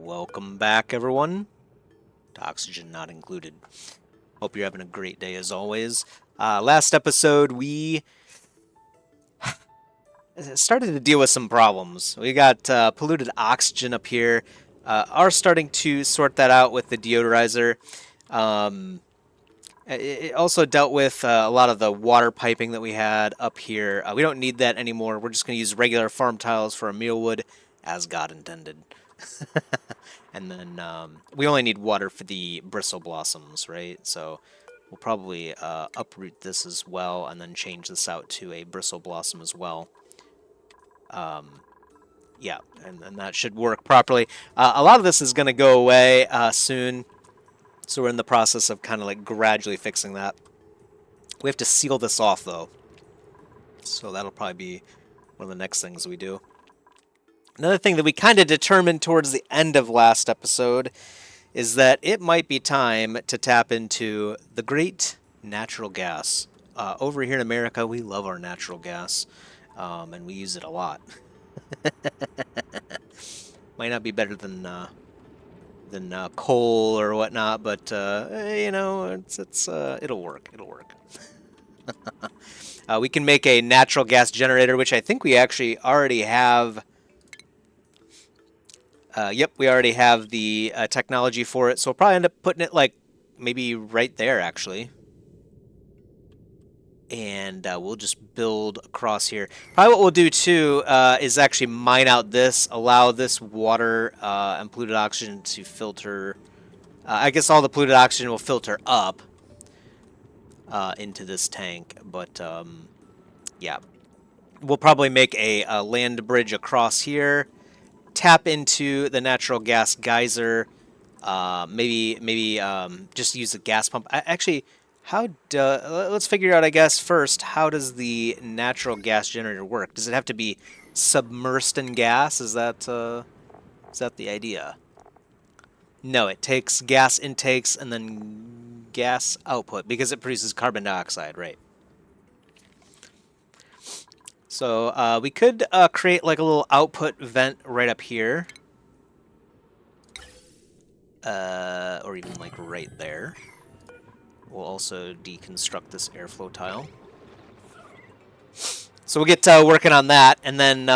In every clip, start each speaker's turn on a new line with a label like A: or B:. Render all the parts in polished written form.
A: Welcome back, everyone, to Oxygen Not Included. Hope you're having a great day as always. Last episode, we started to deal with some problems. We got polluted oxygen up here. Are starting to sort that out with the deodorizer. It also dealt with a lot of the water piping that we had up here. We don't need that anymore. We're just going to use regular farm tiles for a mealwood, as God intended. And then we only need water for the bristle blossoms, right? So we'll probably uproot this as well and then change this out to a bristle blossom as well. Yeah, and that should work properly. A lot of this is going to go away soon. So we're in the process of kind of like gradually fixing that. We have to seal this off though. So that'll probably be one of the next things we do. Another thing that we kind of determined towards the end of last episode is that it might be time to tap into the great natural gas. Over here in America, we love our natural gas, and we use it a lot. Might not be better than coal or whatnot, but you know, it'll work. It'll work. We can make a natural gas generator, which I think we actually already have. Yep, we already have the technology for it, so we'll probably end up putting it like maybe right there actually. And we'll just build across here. Probably what we'll do too is actually mine out this, allow this water and polluted oxygen to filter. I guess all the polluted oxygen will filter up into this tank, but yeah. We'll probably make a land bridge across here, tap into the natural gas geyser, maybe just use the gas pump. Actually, let's figure out, I guess, first, how does the natural gas generator work? Does it have to be submersed in gas? Is that the idea? No, it takes gas intakes and then gas output because it produces carbon dioxide, right? So we could create like a little output vent right up here. Or even like right there. We'll also deconstruct this airflow tile. So we'll get working on that, and then,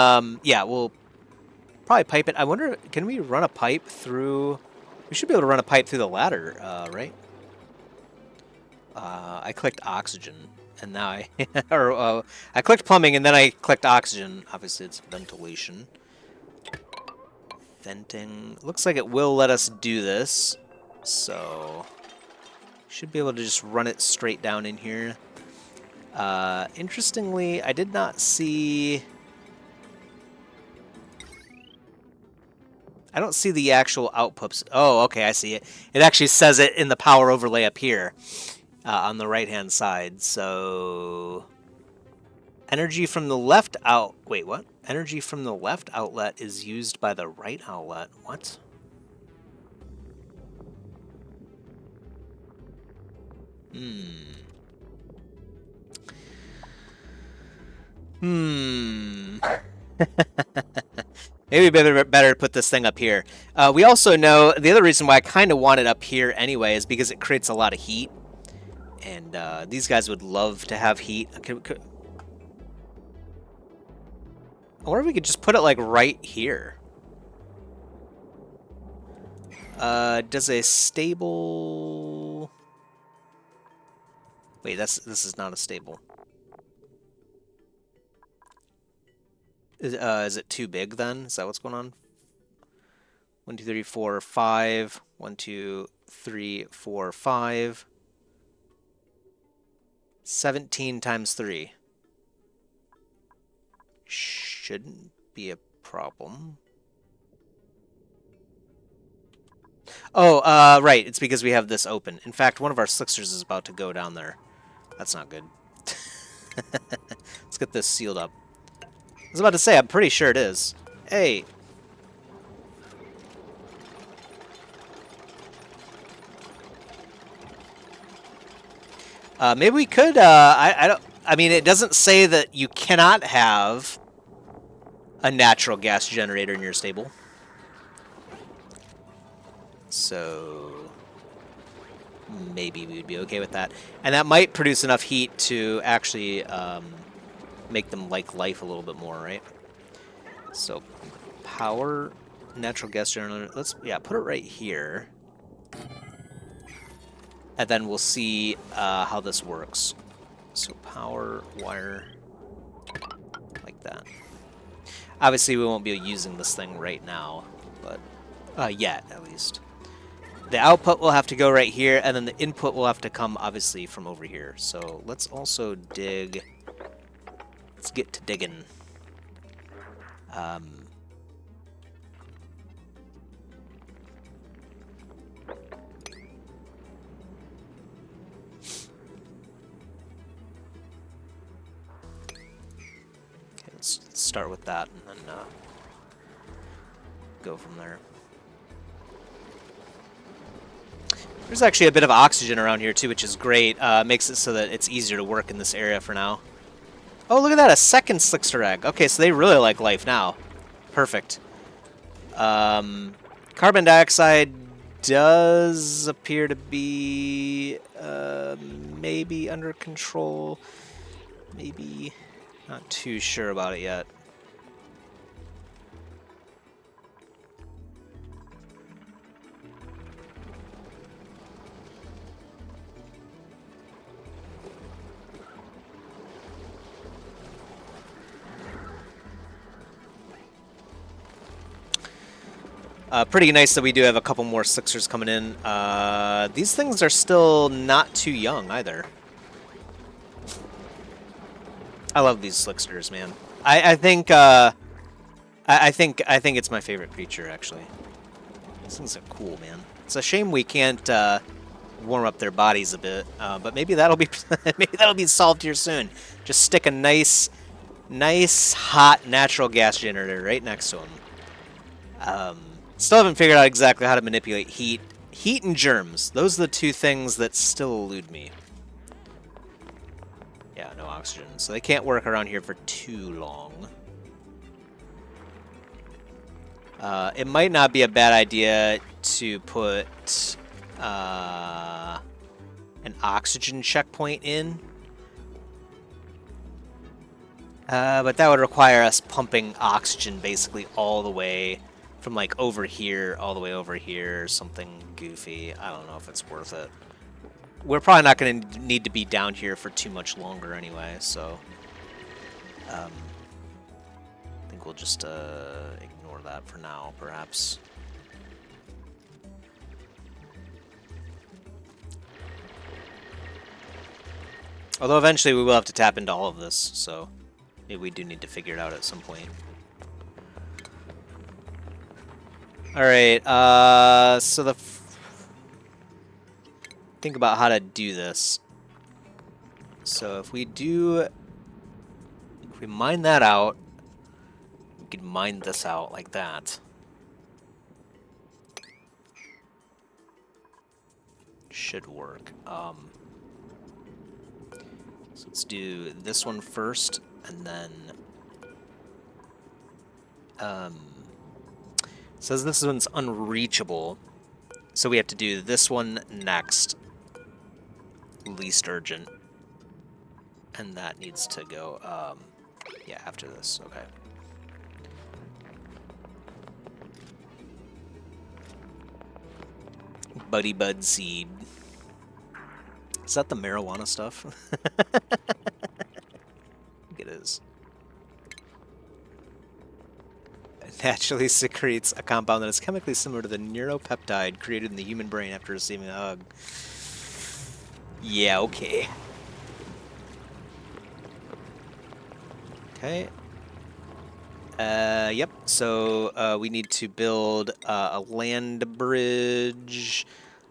A: yeah, we'll probably pipe it. I wonder, can we run a pipe through... We should be able to run a pipe through the ladder, right? I clicked oxygen, and now I... or, I clicked plumbing, and then I clicked oxygen. Obviously, it's ventilation. Venting. Looks like it will let us do this, so... Should be able to just run it straight down in here. Interestingly, I did not see... I don't see the actual outputs. Oh, okay, I see it. It actually says it in the power overlay up here on the right-hand side. So... Energy from the left out... Wait, what? Energy from the left outlet is used by the right outlet. What? Maybe better put this thing up here. We also know the other reason why I kind of want it up here anyway is because it creates a lot of heat. And these guys would love to have heat. I wonder if we could just put it like right here. Does a stable... Wait, this is not a stable. Is it too big then? Is that what's going on? 1, 2, 3, 4, 5. 1, 2, 3, 4, 5. 17 times 3. Shouldn't be a problem. Oh, right. It's because we have this open. In fact, one of our slicksters is about to go down there. That's not good. Let's get this sealed up. I was about to say, I'm pretty sure it is. Hey. Maybe we could, I mean, it doesn't say that you cannot have a natural gas generator in your stable. So maybe we would be okay with that. And that might produce enough heat to actually make them like life a little bit more, right? So power natural gas generator. Let's, yeah, put it right here. And then we'll see how this works. So power wire like that. Obviously, we won't be using this thing right now, but yet, at least. The output will have to go right here, and then the input will have to come, obviously, from over here. So let's also dig. Let's get to digging. Let's start with that, and then go from there. There's actually a bit of oxygen around here too, which is great. Makes it so that it's easier to work in this area for now. Oh, look at that, a second slickster egg. Okay, so they really like life now. Perfect. Carbon dioxide does appear to be maybe under control. Maybe not too sure about it yet. Pretty nice that we do have a couple more slicksters coming in. These things are still not too young either. I love these slicksters, man. I think it's my favorite creature actually. These things are cool, man. It's a shame we can't warm up their bodies a bit, but maybe that'll be maybe that'll be solved here soon. Just stick a nice hot natural gas generator right next to them. Still haven't figured out exactly how to manipulate heat. Heat and germs. Those are the two things that still elude me. Yeah, no oxygen. So they can't work around here for too long. It might not be a bad idea to put an oxygen checkpoint in. But that would require us pumping oxygen basically all the way from like over here all the way over here, something goofy. I don't know if it's worth it. We're probably not going to need to be down here for too much longer anyway, so I think we'll just ignore that for now, perhaps. Although eventually we will have to tap into all of this, so maybe we do need to figure it out at some point. Alright, so think about how to do this. So if we mine that out, we could mine this out like that. Should work. So let's do this one first, and then it says this one's unreachable, so we have to do this one next, least urgent, and that needs to go, yeah, after this, okay. Buddy Bud Seed. Is that the marijuana stuff? I think it is. It naturally secretes a compound that is chemically similar to the neuropeptide created in the human brain after receiving a hug. Yeah, okay. Okay. Yep. So we need to build a land bridge.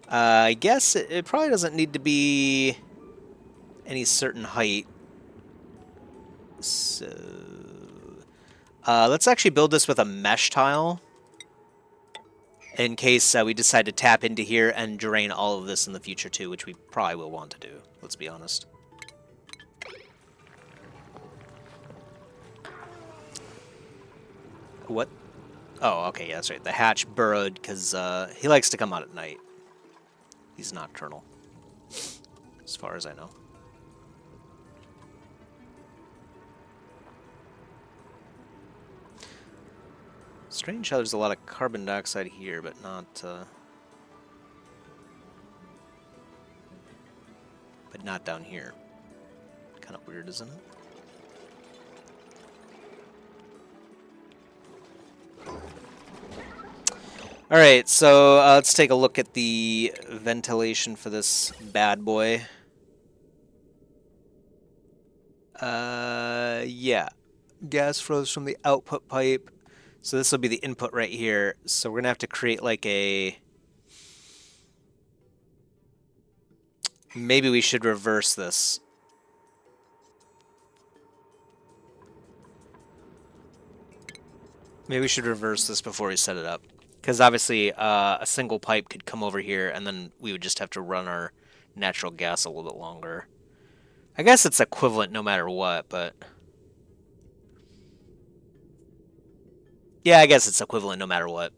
A: I guess it probably doesn't need to be any certain height. So let's actually build this with a mesh tile in case we decide to tap into here and drain all of this in the future too, which we probably will want to do, let's be honest. What? Oh, okay, yeah, that's right. The hatch burrowed because he likes to come out at night. He's nocturnal, as far as I know. Strange how there's a lot of carbon dioxide here, but not down here. Kind of weird, isn't it? All right, so let's take a look at the ventilation for this bad boy. Yeah. Gas flows from the output pipe. So this will be the input right here. So we're going to have to create like a... Maybe we should reverse this. Maybe we should reverse this before we set it up. Because obviously a single pipe could come over here and then we would just have to run our natural gas a little bit longer. I guess it's equivalent no matter what, but... Yeah, I guess it's equivalent no matter what.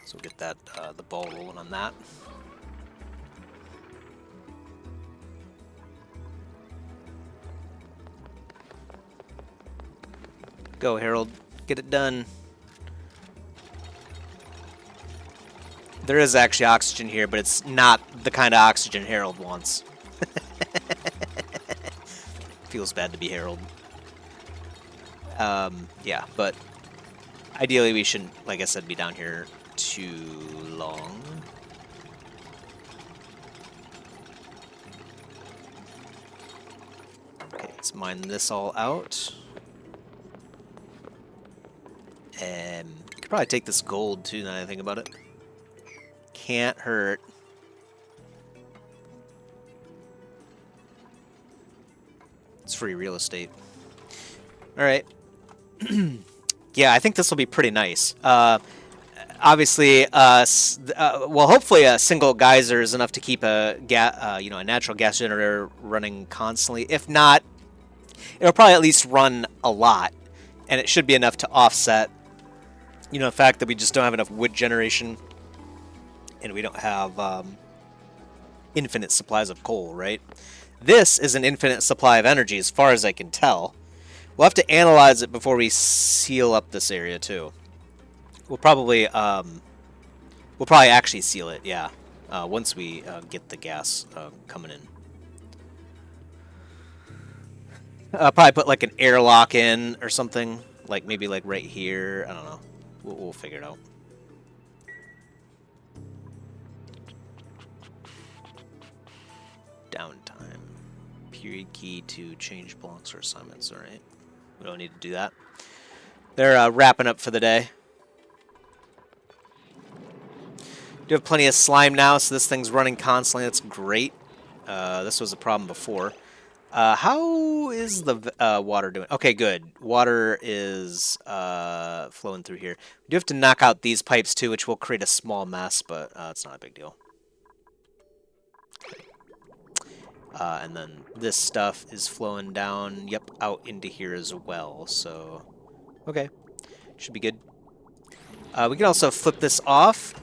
A: So we'll get that the ball rolling on that. Go, Harold. Get it done. There is actually oxygen here, but it's not the kind of oxygen Harold wants. Feels bad to be Harold. Yeah, but ideally we shouldn't, like I said, be down here too long. Okay, let's mine this all out. Could probably take this gold too, now that I think about it. Can't hurt. It's free real estate. Alright. Yeah, I think this will be pretty nice. Obviously, well, hopefully a single geyser is enough to keep a natural gas generator running constantly. If not, it'll probably at least run a lot, and it should be enough to offset, the fact that we just don't have enough wood generation, and we don't have infinite supplies of coal, right? This is an infinite supply of energy, as far as I can tell. We'll have to analyze it before we seal up this area too. We'll probably actually seal it, yeah. Once we get the gas coming in. Probably put like an airlock in or something, like maybe like right here. I don't know. We'll figure it out. Downtime. Period key to change blocks or assignments. All right. We don't need to do that. They're wrapping up for the day. Do have plenty of slime now, so this thing's running constantly. That's great. This was a problem before. How is the water doing? Okay, good. Water is flowing through here. We do have to knock out these pipes too, which will create a small mess, but it's not a big deal. And then this stuff is flowing down, yep, out into here as well. So, okay, should be good. We can also flip this off.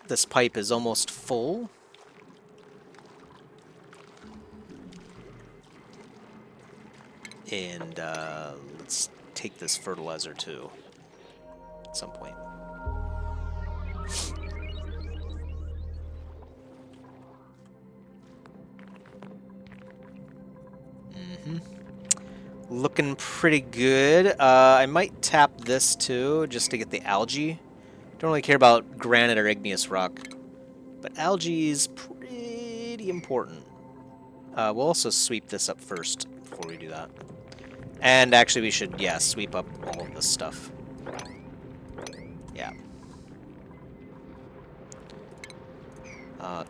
A: This pipe is almost full. And let's take this fertilizer too at some point. Looking pretty good. I might tap this too, just to get the algae. Don't really care about granite or igneous rock, but algae is pretty important. We'll also sweep this up first before we do that. And actually we should, yeah, sweep up all of this stuff. Yeah.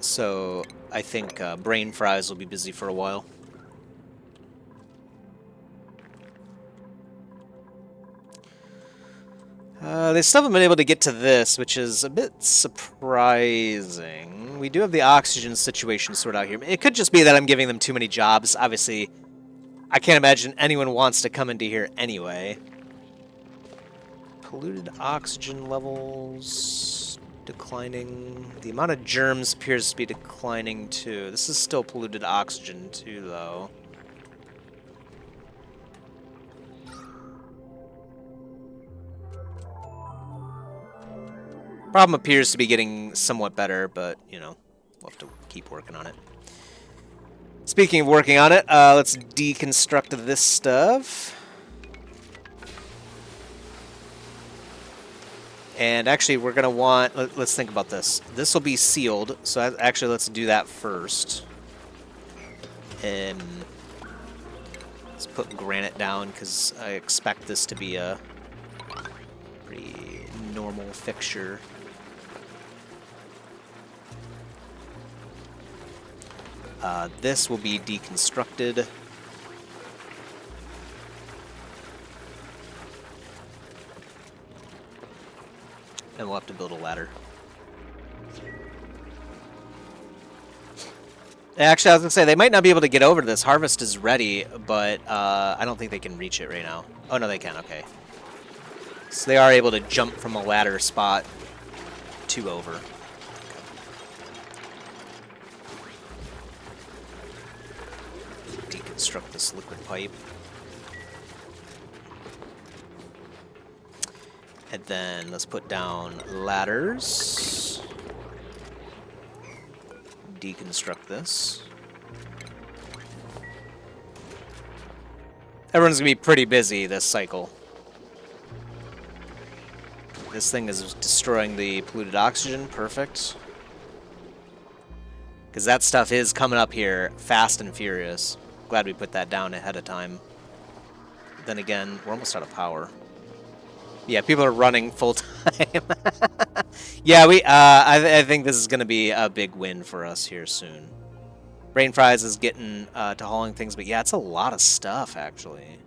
A: So I think brain fries will be busy for a while. They still haven't been able to get to this, which is a bit surprising. We do have the oxygen situation sorted out here. It could just be that I'm giving them too many jobs. Obviously, I can't imagine anyone wants to come into here anyway. Polluted oxygen levels declining. The amount of germs appears to be declining too. This is still polluted oxygen too, though. Problem appears to be getting somewhat better, but, you know, we'll have to keep working on it. Speaking of working on it, let's deconstruct this stuff. And actually, we're going to want... Let's think about this. This will be sealed, so actually, let's do that first. And let's put granite down, because I expect this to be a pretty normal fixture. This will be deconstructed. And we'll have to build a ladder. Actually, I was going to say, they might not be able to get over to this. Harvest is ready, but I don't think they can reach it right now. Oh, no, they can. Okay. So they are able to jump from a ladder spot to over. Deconstruct this liquid pipe. And then let's put down ladders. Deconstruct this. Everyone's gonna be pretty busy this cycle. This thing is destroying the polluted oxygen. Perfect. Because that stuff is coming up here fast and furious. Glad we put that down ahead of time. Then again, we're almost out of power. Yeah, people are running full time. Yeah, I think this is going to be a big win for us here soon. Brain Fries is getting to hauling things, but yeah, it's a lot of stuff, actually.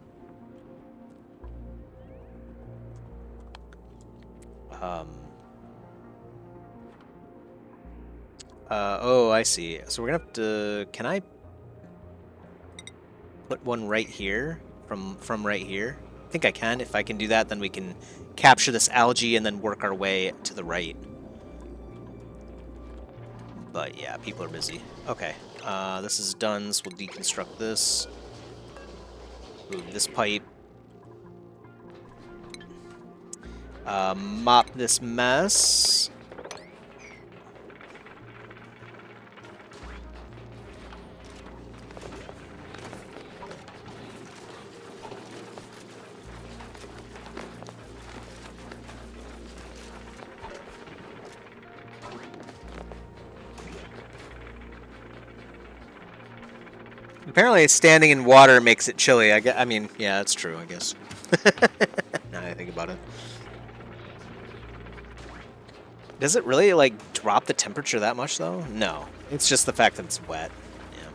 A: Oh, I see. So we're going to have to... Can I put one right here from right here? I think I can. If I can do that, then we can capture this algae and then work our way to the right. But yeah, people are busy. Okay, this is done, so we'll deconstruct this. Move this pipe. Mop this mess. Apparently, standing in water makes it chilly. I mean, yeah, that's true, I guess. Now that I think about it. Does it really, like, drop the temperature that much, though? No. It's just the fact that it's wet. Yeah,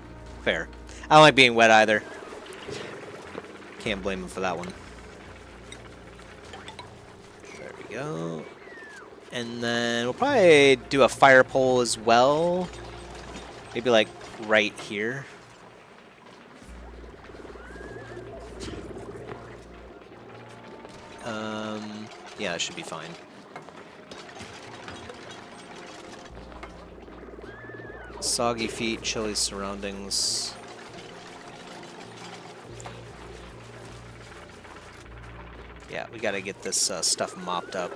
A: fair. I don't like being wet, either. Can't blame him for that one. There we go. And then we'll probably do a fire pole as well. Maybe, like, right here. Yeah, it should be fine. Soggy feet, chilly surroundings. Yeah, we gotta get this stuff mopped up.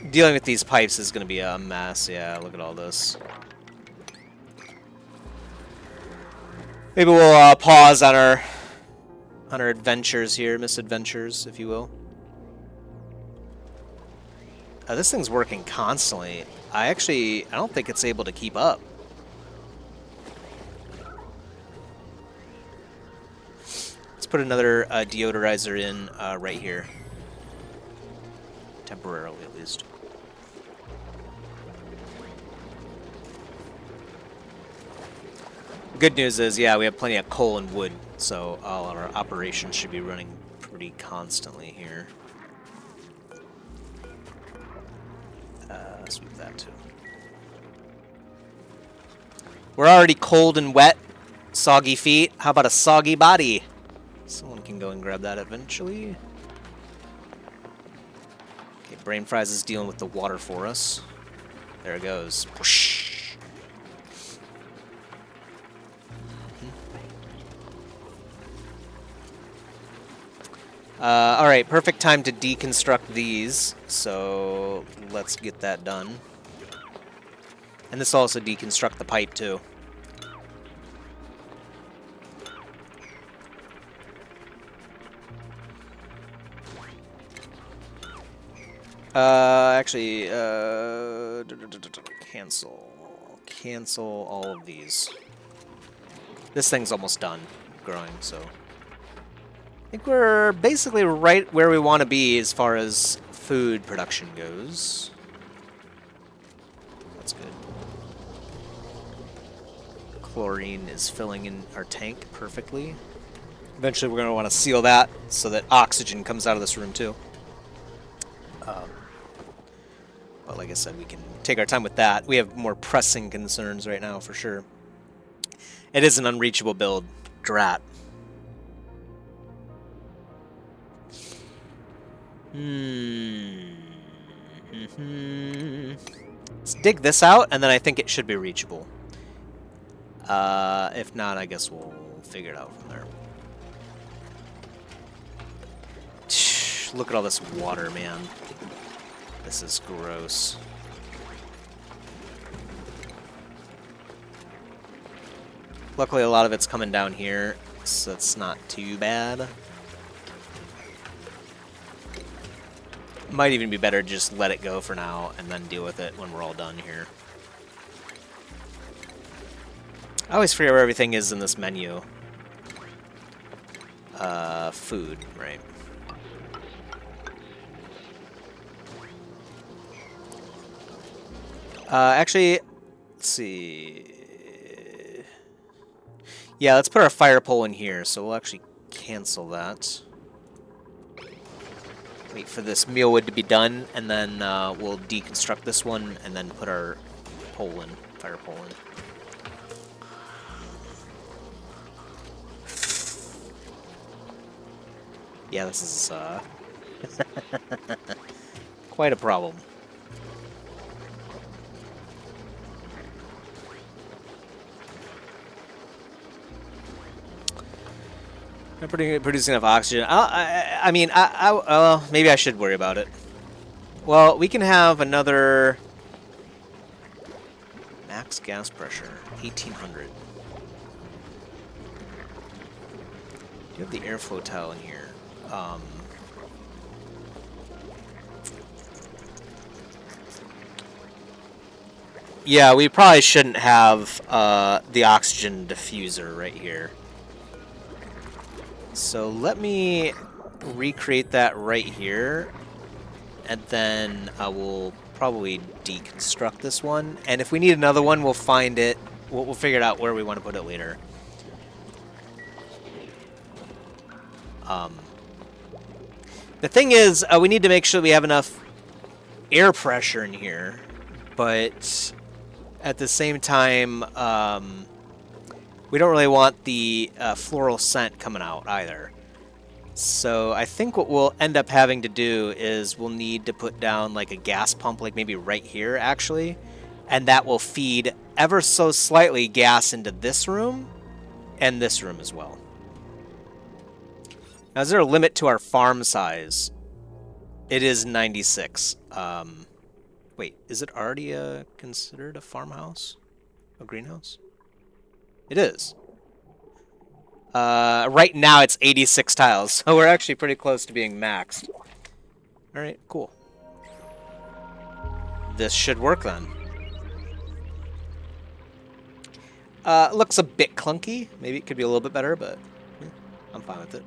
A: Dealing with these pipes is gonna be a mess. Yeah, look at all this. Maybe we'll pause on our adventures here, misadventures, if you will. This thing's working constantly. I don't think it's able to keep up. Let's put another deodorizer in right here. Temporarily, at least. The good news is, yeah, we have plenty of coal and wood, so all our operations should be running pretty constantly here. Sweep that too. We're already cold and wet. Soggy feet. How about a soggy body? Someone can go and grab that eventually. Okay, Brain Fries is dealing with the water for us. There it goes. Whoosh. Alright, perfect time to deconstruct these, so let's get that done. And this will also deconstruct the pipe, too. Actually, cancel all of these. This thing's almost done growing, so I think we're basically right where we want to be as far as food production goes. That's good. Chlorine is filling in our tank perfectly. Eventually we're going to want to seal that so that oxygen comes out of this room too. But like I said, we can take our time with that. We have more pressing concerns right now, for sure. It is an unreachable build. Drat. Let's dig this out, and then I think it should be reachable. If not, I guess we'll figure it out from there. Look at all this water, man. This is gross. Luckily, a lot of it's coming down here, so it's not too bad. Might even be better to just let it go for now and then deal with it when we're all done here. I always forget where everything is in this menu. Food, right. Actually, let's see. Yeah, let's put our fire pole in here, so we'll actually cancel that. Wait for this mealwood to be done, and then we'll deconstruct this one, and then put our pole in, fire pole in. Yeah, this is quite a problem. Not producing enough oxygen. I mean, maybe I should worry about it. Well, we can have another max gas pressure, 1800. You have the airflow tile in here. Yeah, we probably shouldn't have the oxygen diffuser right here. So let me recreate that right here, and then I will probably deconstruct this one. And if we need another one, we'll find it. We'll figure it out where we want to put it later. The thing is, we need to make sure we have enough air pressure in here, but at the same time, we don't really want the floral scent coming out either. So I think what we'll end up having to do is we'll need to put down like a gas pump, like maybe right here actually, and that will feed ever so slightly gas into this room and this room as well. Now, is there a limit to our farm size? It is 96. Wait, is it already considered a farmhouse? A greenhouse? It is. Right now it's 86 tiles, so we're actually pretty close to being maxed. Alright, cool. This should work then. Looks a bit clunky. Maybe it could be a little bit better, but yeah, I'm fine with it.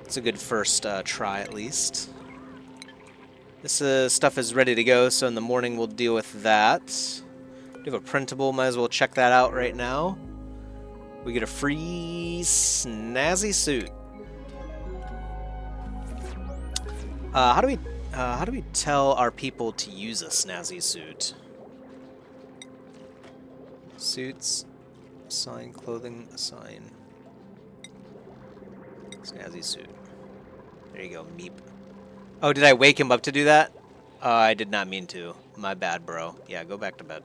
A: It's a good first try, at least. This stuff is ready to go, so in the morning we'll deal with that. We have a printable, might as well check that out right now. We get a free snazzy suit. How do How do we tell our people to use a snazzy suit? Suits, assign clothing, assign snazzy suit. There you go, meep. Oh, did I wake him up to do that? I did not mean to. My bad, bro. Yeah, go back to bed.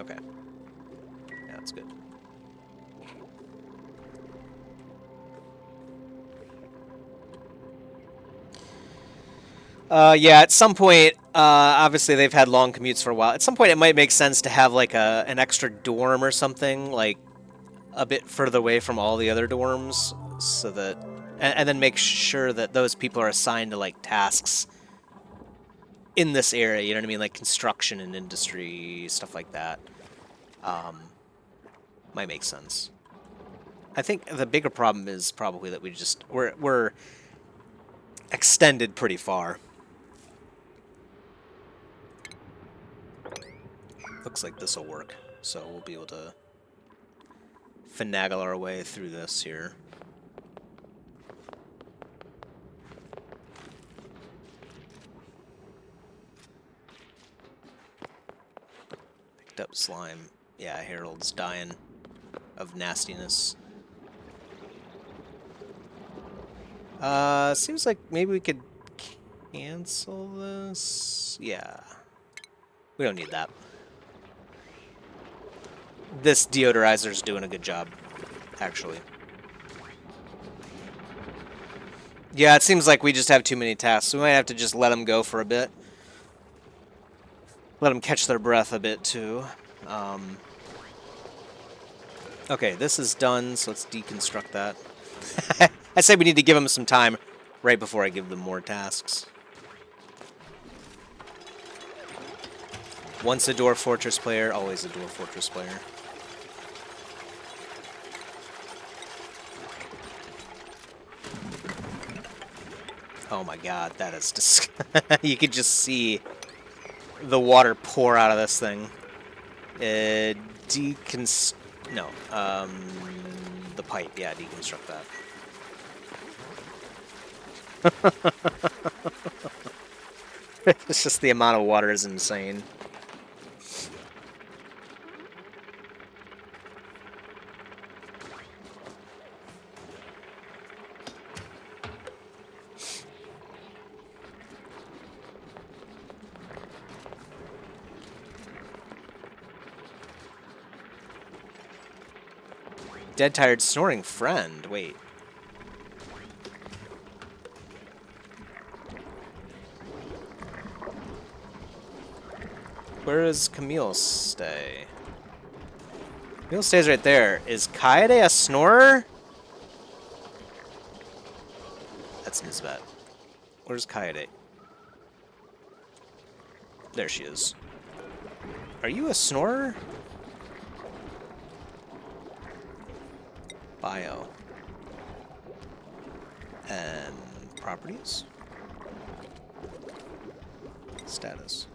A: Okay. Yeah, that's good. Yeah, at some point, obviously they've had long commutes for a while. At some point, it might make sense to have like an extra dorm or something, like a bit further away from all the other dorms, so that, and then make sure that those people are assigned to like tasks in this area. You know what I mean, like construction and industry stuff like that. Might make sense. I think the bigger problem is probably that we're extended pretty far. Looks like this will work, so we'll be able to finagle our way through this here. Picked up slime. Yeah, Harold's dying of nastiness. Seems like maybe we could cancel this. Yeah. We don't need that. This deodorizer's doing a good job, actually. Yeah, it seems like we just have too many tasks. We might have to just let them go for a bit. Let them catch their breath a bit, too. Okay, this is done, so let's deconstruct that. I say we need to give them some time right before I give them more tasks. Once a Dwarf Fortress player, always a Dwarf Fortress player. Oh my god, that is disgusting. You could just see the water pour out of this thing. No, the pipe, yeah, deconstruct that. It's just the amount of water is insane. Dead, tired, snoring friend. Wait. Where does Camille stay? Camille stays right there. Is Kaede a snorer? That's Nisbet. Where's Kaede? There she is. Are you a snorer? Bio. And properties. Status.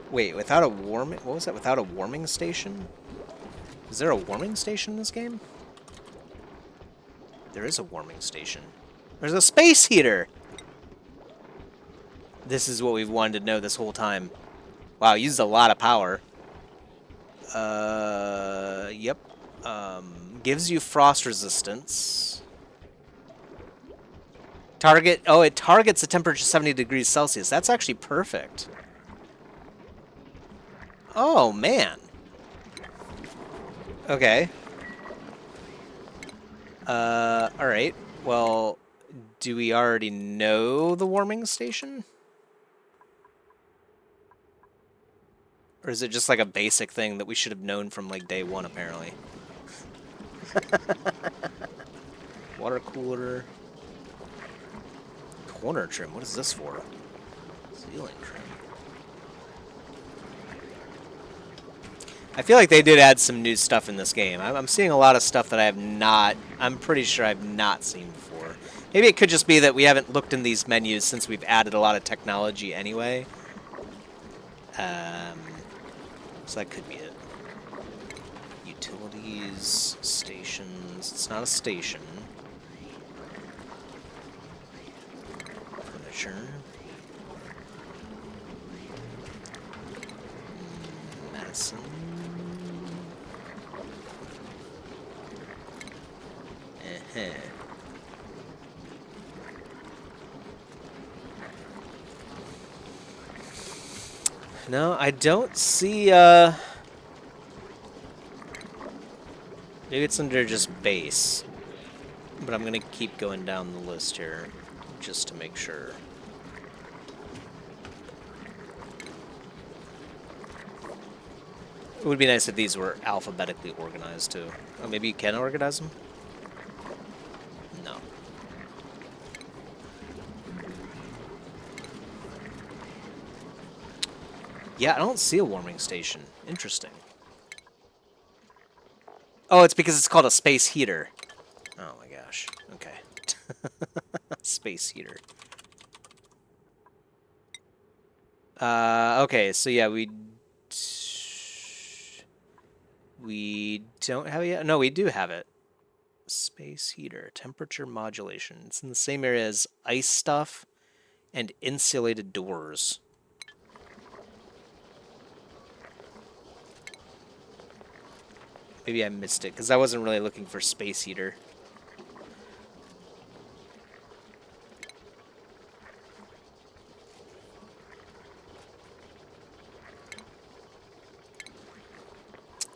A: Wait, without a warming... What was that? Without a warming station? Is there a warming station in this game? There is a warming station. There's a space heater! This is what we've wanted to know this whole time. Wow, used a lot of power. Yep. Gives you frost resistance. Target... Oh, it targets a temperature 70 degrees Celsius. That's actually perfect. Oh, man. Okay. Alright. Well, do we already know the warming station? Or is it just like a basic thing that we should have known from like day one, apparently? Water cooler. Corner trim. What is this for? Ceiling trim. I feel like they did add some new stuff in this game. I'm seeing a lot of stuff that I have not... I'm pretty sure I've not seen before. Maybe it could just be that we haven't looked in these menus since we've added a lot of technology anyway. So that could be it. Utilities, stations. It's not a station. Furniture. Medicine. No, I don't see, maybe it's under just base. But I'm gonna keep going down the list here, just to make sure. It would be nice if these were alphabetically organized, too. Oh, maybe you can organize them? No. Yeah, I don't see a warming station. Interesting. Oh, it's because it's called a space heater. Oh my gosh. Okay. Space heater. Okay, so yeah, we don't have it yet. No, we do have it. Space heater, temperature modulation. It's in the same area as ice stuff and insulated doors. Maybe I missed it, because I wasn't really looking for space heater.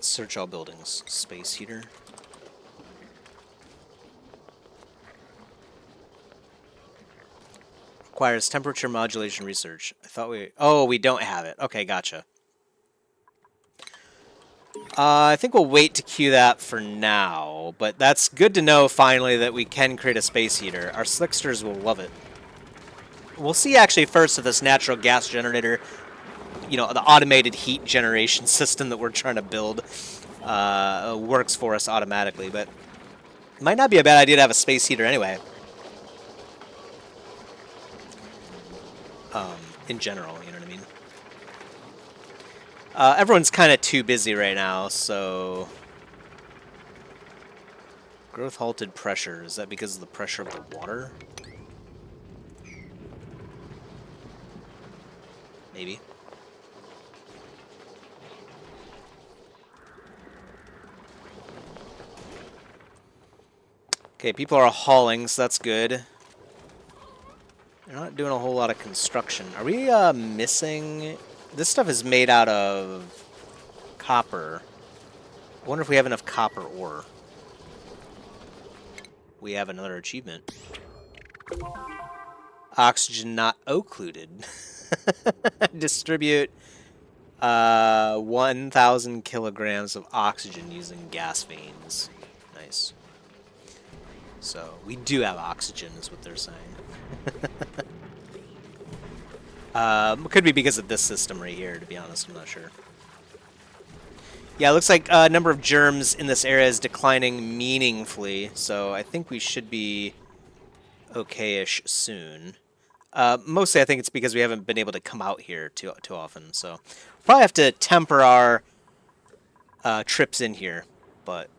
A: Search all buildings. Space heater. Requires temperature modulation research. I thought we... Oh, we don't have it. Okay, gotcha. I think we'll wait to queue that for now, but that's good to know, finally, that we can create a space heater. Our slicksters will love it. We'll see, actually, first if this natural gas generator, you know, the automated heat generation system that we're trying to build, works for us automatically, but it might not be a bad idea to have a space heater anyway. In general, you know what I mean? Everyone's kind of too busy right now, so... Growth halted pressure. Is that because of the pressure of the water? Maybe. Okay, people are hauling, so that's good. They're not doing a whole lot of construction. Are we missing... This stuff is made out of copper. I wonder if we have enough copper ore. We have another achievement. Oxygen not occluded. Distribute 1,000 kilograms of oxygen using gas veins. Nice. So, we do have oxygen, is what they're saying. Could be because of this system right here, to be honest. I'm not sure. Yeah, it looks like number of germs in this area is declining meaningfully, so I think we should be okay-ish soon. Mostly, I think it's because we haven't been able to come out here too often, so probably have to temper our trips in here, but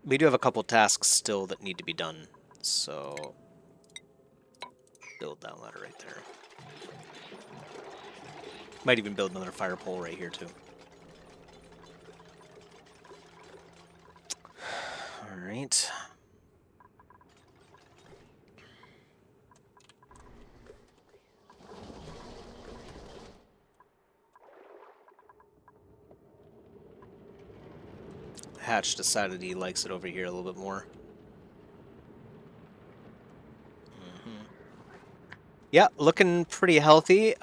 A: we do have a couple tasks still that need to be done, so build that ladder right there. Might even build another fire pole right here, too. Alright. Hatch decided he likes it over here a little bit more. Yeah, looking pretty healthy.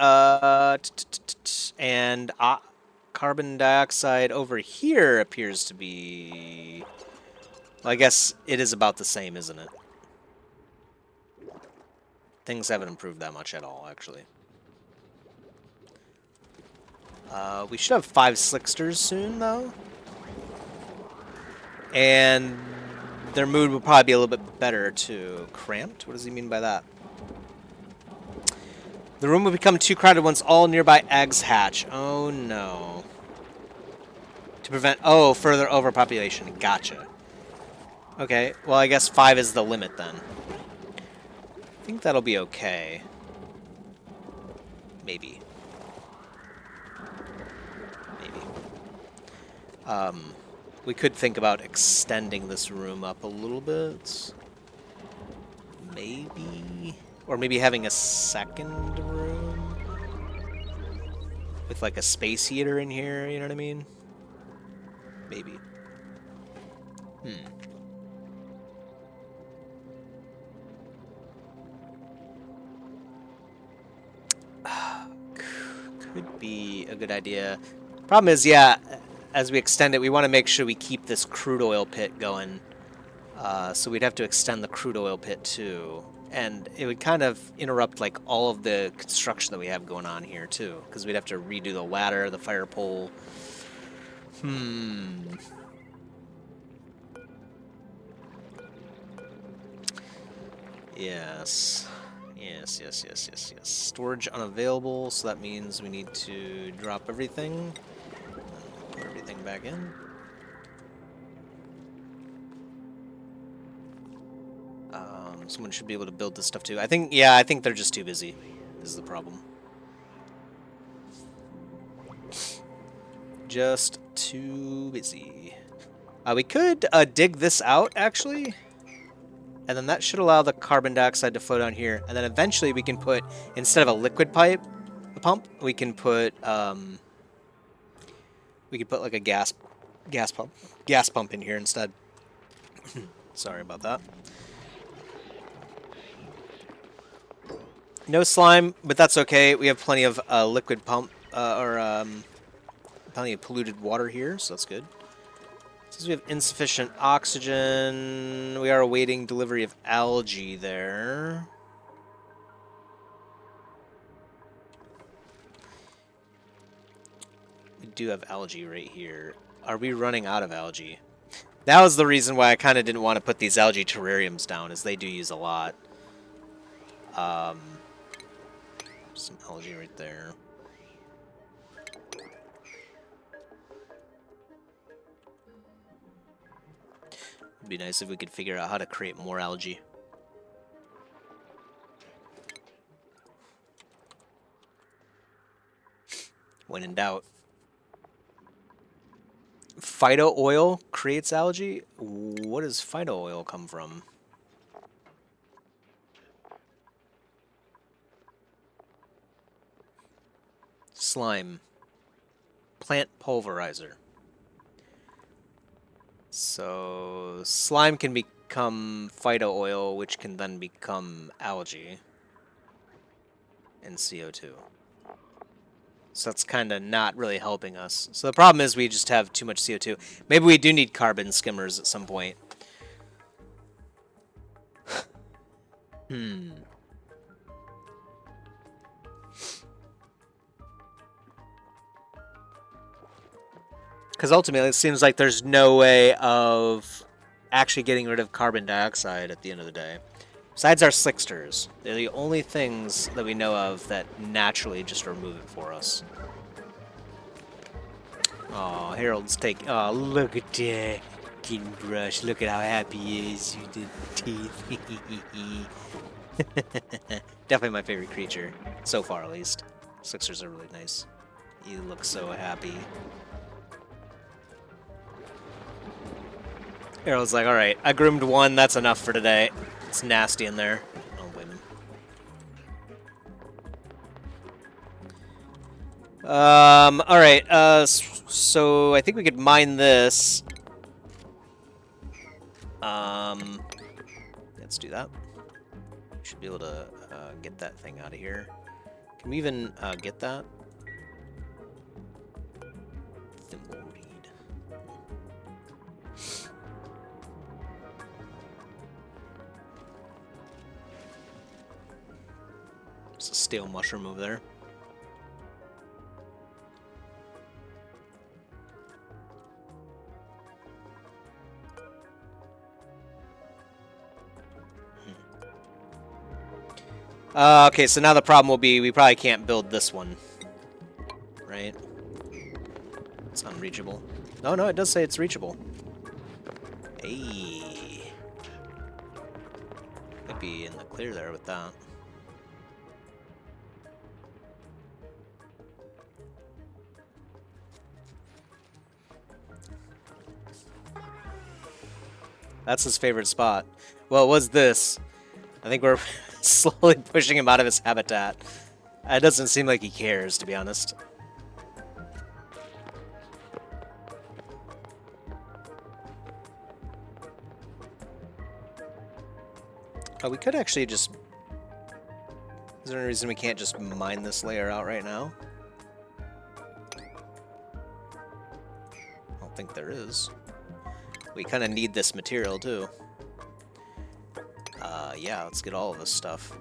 A: And carbon dioxide over here appears to be... Well, I guess it is about the same, isn't it? Things haven't improved that much at all, actually. We should have 5 slicksters soon, though. And their mood will probably be a little bit better, too. Cramped? What does he mean by that? The room will become too crowded once all nearby eggs hatch. Oh no. To prevent... Oh, further overpopulation. Gotcha. Okay, well I guess 5 is the limit then. I think that'll be okay. Maybe. We could think about extending this room up a little bit. Maybe. Or maybe having a second room with like a space heater in here, you know what I mean? Maybe. Could be a good idea. Problem is, yeah, as we extend it, we want to make sure we keep this crude oil pit going. So we'd have to extend the crude oil pit too. And it would kind of interrupt like all of the construction that we have going on here too. Because we'd have to redo the ladder, the fire pole. Yes. Yes. Storage unavailable, so that means we need to drop everything. Put everything back in. Someone should be able to build this stuff too. I think they're just too busy, is the problem. Just too busy. We could dig this out, actually. And then that should allow the carbon dioxide to flow down here. And then eventually we can put, instead of a liquid pump, we can put like a gas pump in here instead. Sorry about that. No slime, but that's okay. We have plenty of liquid pump plenty of polluted water here, so that's good. Since we have insufficient oxygen, we are awaiting delivery of algae there. We do have algae right here. Are we running out of algae? That was the reason why I kind of didn't want to put these algae terrariums down, as they do use a lot. Some algae right there. It'd be nice if we could figure out how to create more algae. When in doubt. Phyto oil creates algae? What does phyto oil come from? Slime. Plant pulverizer. So slime can become phyto oil, which can then become algae and CO2. So that's kind of not really helping us. So the problem is we just have too much CO2. Maybe we do need carbon skimmers at some point. Because ultimately it seems like there's no way of actually getting rid of carbon dioxide at the end of the day. Besides our slicksters. They're the only things that we know of that naturally just remove it for us. Oh, Harold's taking... Oh, look at that. Getting brushed. Look at how happy he is with the teeth. Definitely my favorite creature. So far, at least. Slicksters are really nice. You look so happy. Harold's like, alright, I groomed one. That's enough for today. It's nasty in there. Oh, women. Alright, so I think we could mine this. Let's do that. Should be able to get that thing out of here. Can we even get that? Thimble reed. There's a stale mushroom over there. Okay, so now the problem will be we probably can't build this one. Right? It's unreachable. Oh, no, it does say it's reachable. Hey. Might be in the clear there with that. That's his favorite spot. Well, it was this. I think we're slowly pushing him out of his habitat. It doesn't seem like he cares, to be honest. Oh, we could actually just... Is there any reason we can't just mine this layer out right now? I don't think there is. We kind of need this material, too. Yeah, let's get all of this stuff.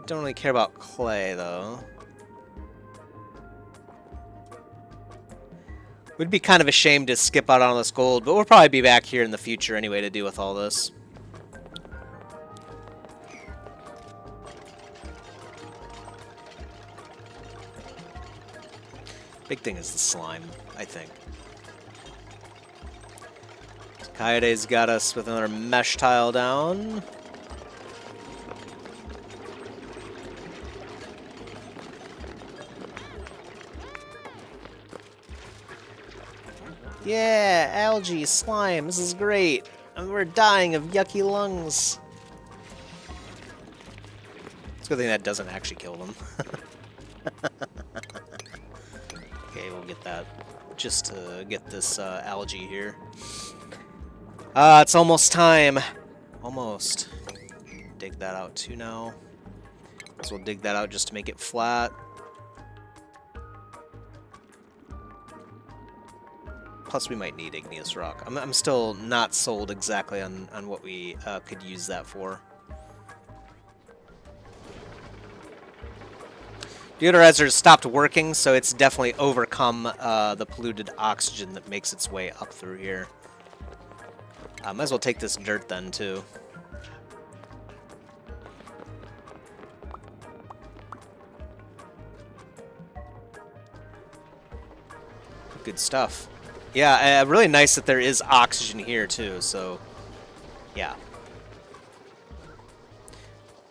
A: Don't really care about clay, though. Would be kind of a shame to skip out on this gold, but we'll probably be back here in the future anyway to deal with all this. Big thing is the slime, I think. Coyote's got us with another mesh tile down. Yeah, algae, slime, this is great. And we're dying of yucky lungs. It's a good thing that doesn't actually kill them. Okay, we'll get that just to get this algae here. It's almost time. Almost. Dig that out too now. So we'll dig that out just to make it flat. Plus, we might need igneous rock. I'm still not sold exactly on what we could use that for. Deodorizer stopped working, so it's definitely overcome the polluted oxygen that makes its way up through here. Might as well take this dirt then, too. Good stuff. Yeah, really nice that there is oxygen here, too, so... Yeah.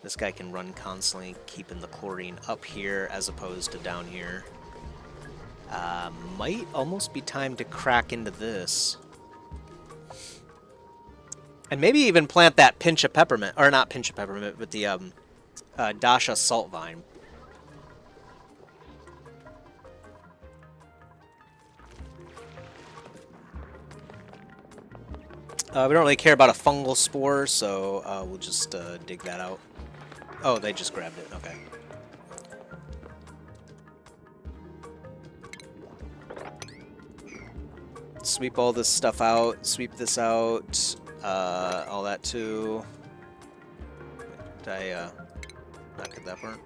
A: This guy can run constantly, keeping the chlorine up here as opposed to down here. Might almost be time to crack into this. And maybe even plant that pinch of peppermint, or not pinch of peppermint, but the Dasha salt vine. We don't really care about a fungal spore, so we'll just dig that out. Oh, they just grabbed it. Okay. Sweep all this stuff out. Sweep this out. All that too. Did I not get that part?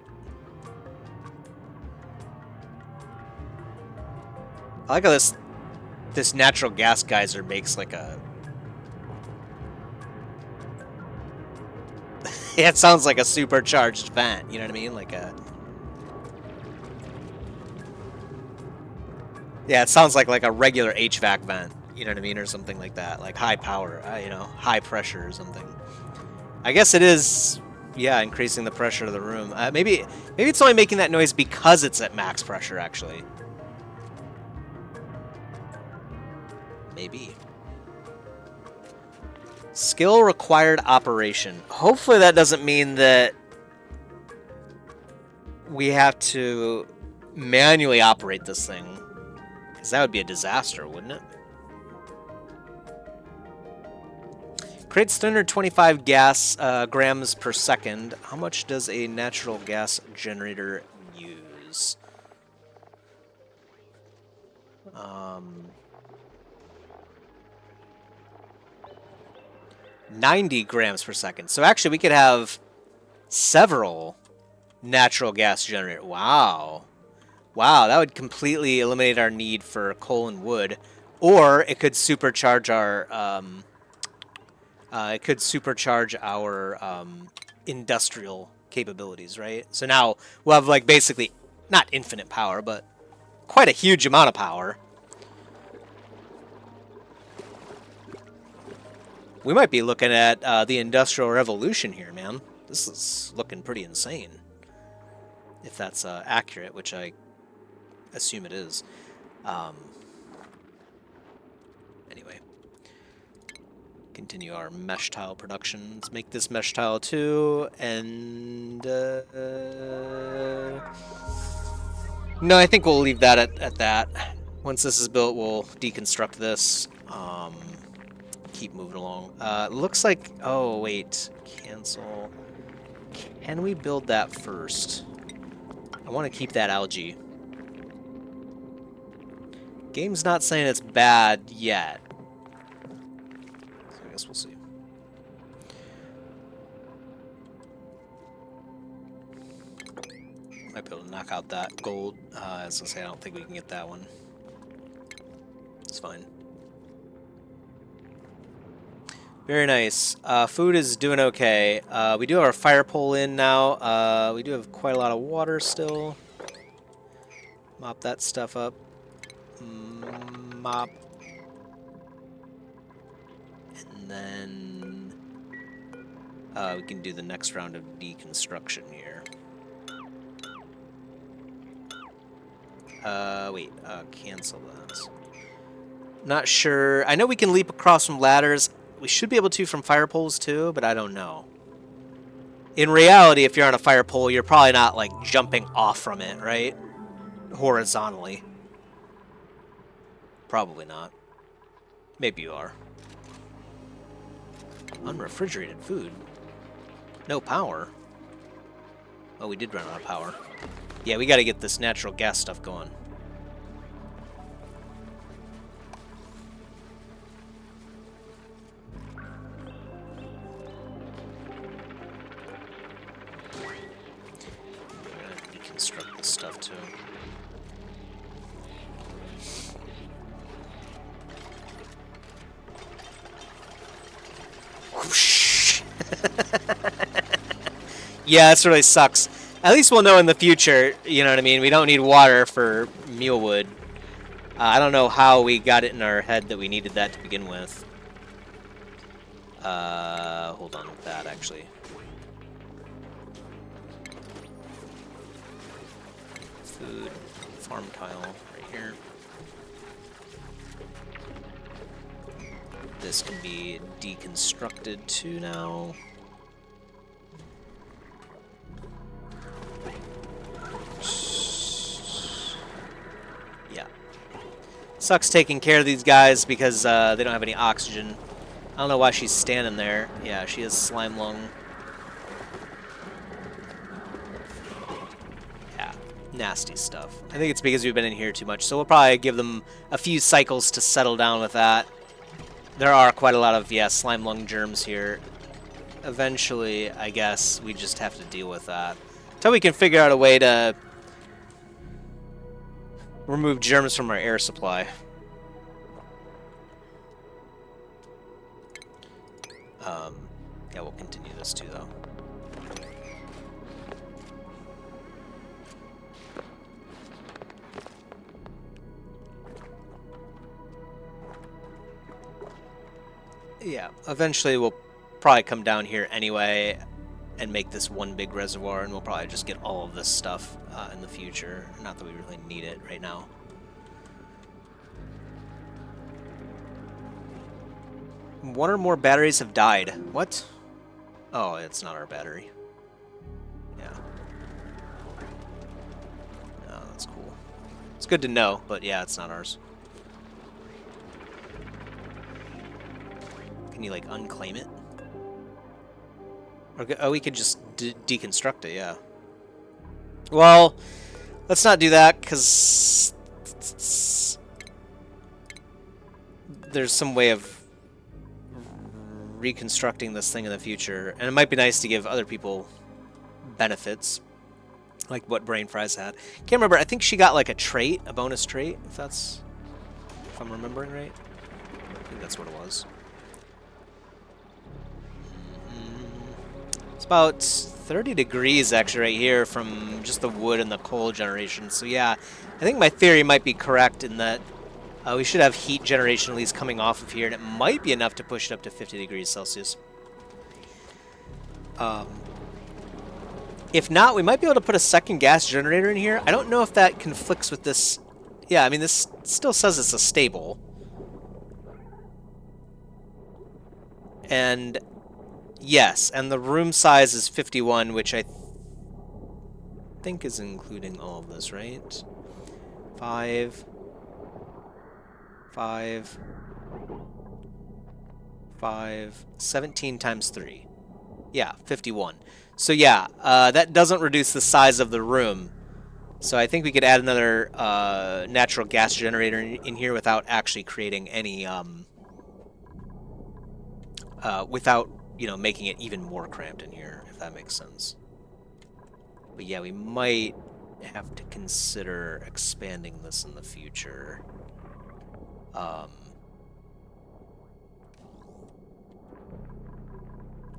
A: I like how this natural gas geyser makes like a... Yeah, it sounds like a supercharged vent, you know what I mean? Like a... Yeah, it sounds like a regular HVAC vent, you know what I mean? Or something like that, like high power, you know, high pressure or something. I guess it is, yeah, increasing the pressure of the room. Maybe it's only making that noise because it's at max pressure, actually. Maybe. Skill required operation. Hopefully that doesn't mean that we have to manually operate this thing. Because that would be a disaster, wouldn't it? Creates 325 gas grams per second. How much does a natural gas generator use? 90 grams per second. So actually we could have several natural gas generators. Wow. Wow, that would completely eliminate our need for coal and wood. Or it could supercharge our industrial capabilities, right? So now we'll have like basically not infinite power, but quite a huge amount of power. We might be looking at the Industrial Revolution here, man. This is looking pretty insane. If that's accurate, which I assume it is. Anyway. Continue our mesh tile production. Let's make this mesh tile too, and... no, I think we'll leave that at that. Once this is built, we'll deconstruct this. Keep moving along. Looks like... oh, wait. Cancel. Can we build that first? I want to keep that algae. Game's not saying it's bad yet. So I guess we'll see. Might be able to knock out that gold. As I say, I don't think we can get that one. It's fine. Very nice. Food is doing okay. We do have our fire pole in now. We do have quite a lot of water still. Mop that stuff up. Mop. And then we can do the next round of deconstruction here. Cancel that. Not sure. I know we can leap across from ladders. We should be able to from fire poles too, but I don't know. In reality, if you're on a fire pole, you're probably not like jumping off from it, right? Horizontally. Probably not. Maybe you are. Unrefrigerated food. No power. Oh, we did run out of power. Yeah, we gotta get this natural gas stuff going. Deconstruct this stuff too. Whoosh. Yeah, this really sucks. At least we'll know in the future, you know what I mean? We don't need water for mealwood. I don't know how we got it in our head that we needed that to begin with. Hold on with that, actually. Food, farm tile, right here. This can be deconstructed too now. Yeah. Sucks taking care of these guys because they don't have any oxygen. I don't know why she's standing there. Yeah, she has slime lung. Yeah, nasty stuff. I think it's because we've been in here too much, so we'll probably give them a few cycles to settle down with that. There are quite a lot of, yeah, slime lung germs here. Eventually, I guess, we just have to deal with that. Until we can figure out a way to remove germs from our air supply. Yeah, we'll continue this too, though. Yeah, eventually we'll probably come down here anyway and make this one big reservoir, and we'll probably just get all of this stuff in the future. Not that we really need it right now. One or more batteries have died. What? Oh, it's not our battery. Yeah. Oh, that's cool. It's good to know, but yeah, it's not ours. Can you, like, unclaim it? Or, oh, we could just deconstruct it, yeah. Well, let's not do that, because there's some way of reconstructing this thing in the future, and it might be nice to give other people benefits, like what Brain Fries had. Can't remember. I think she got like a trait, a bonus trait, if I'm remembering right. I think that's what it was. It's about 30 degrees actually right here from just the wood and the coal generation. So yeah, I think my theory might be correct in that we should have heat generation at least coming off of here, and it might be enough to push it up to 50 degrees Celsius. If not, we might be able to put a second gas generator in here. I don't know if that conflicts with this. Yeah, I mean, this still says it's a stable. And yes, and the room size is 51, which I think is including all of this, right? 5, 5, 5, 17 times 3. Yeah, 51. So yeah, that doesn't reduce the size of the room. So I think we could add another natural gas generator in here without actually creating any, without, you know, making it even more cramped in here, if that makes sense. But yeah, we might have to consider expanding this in the future.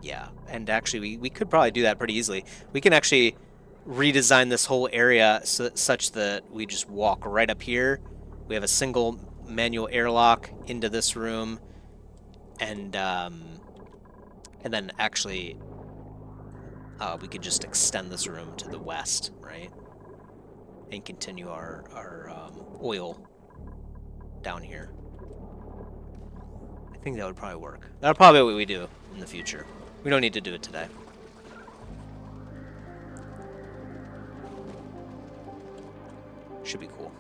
A: Yeah, and actually we could probably do that pretty easily. We can actually redesign this whole area such that we just walk right up here. We have a single manual airlock into this room, and then actually we could just extend this room to the west, right? And continue our oil down here. I think that would probably work. That'll probably be what we do in the future. We don't need to do it today. Should be cool.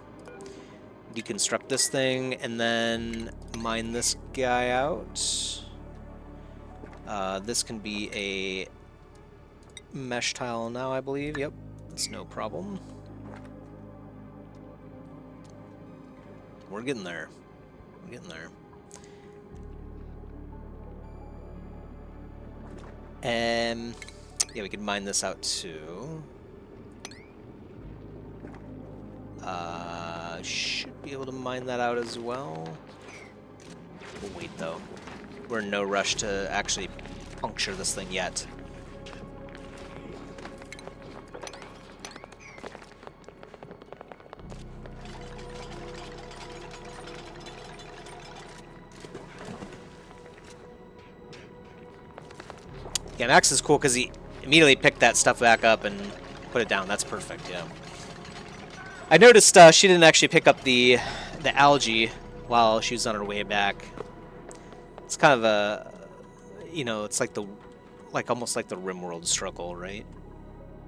A: Deconstruct this thing and then mine this guy out. This can be a mesh tile now, I believe. Yep, that's no problem. We're getting there. We're getting there. Yeah, we can mine this out too. Should be able to mine that out as well. We'll wait though. We're in no rush to actually puncture this thing yet. Yeah, Max is cool because he immediately picked that stuff back up and put it down. That's perfect, yeah. I noticed she didn't actually pick up the algae while she was on her way back. It's kind of a, you know, it's like almost like the RimWorld struggle, right?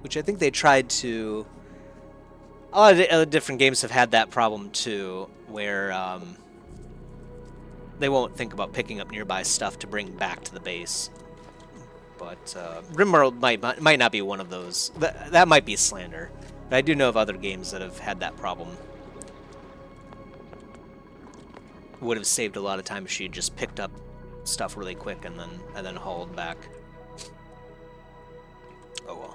A: Which I think they tried to. A lot of other different games have had that problem too, where they won't think about picking up nearby stuff to bring back to the base. But RimWorld might not be one of those. That might be slander. But I do know of other games that have had that problem. Would have saved a lot of time if she had just picked up stuff really quick and then hauled back. Oh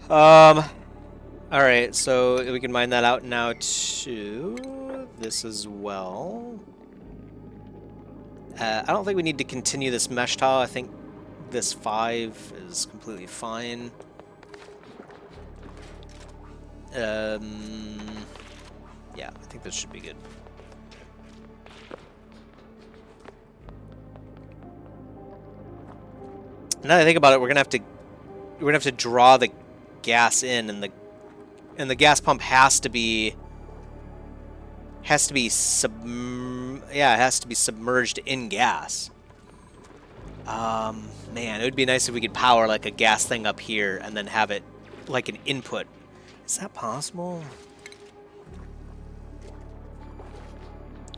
A: well. All right, so we can mine that out now too. This as well. I don't think we need to continue this mesh tile. I think this 5 is completely fine. Yeah, I think this should be good. Now that I think about it, we're gonna have to draw the gas in, and the gas pump has to be submerged in gas. Man, it would be nice if we could power like a gas thing up here and then have it like an input. Is that possible?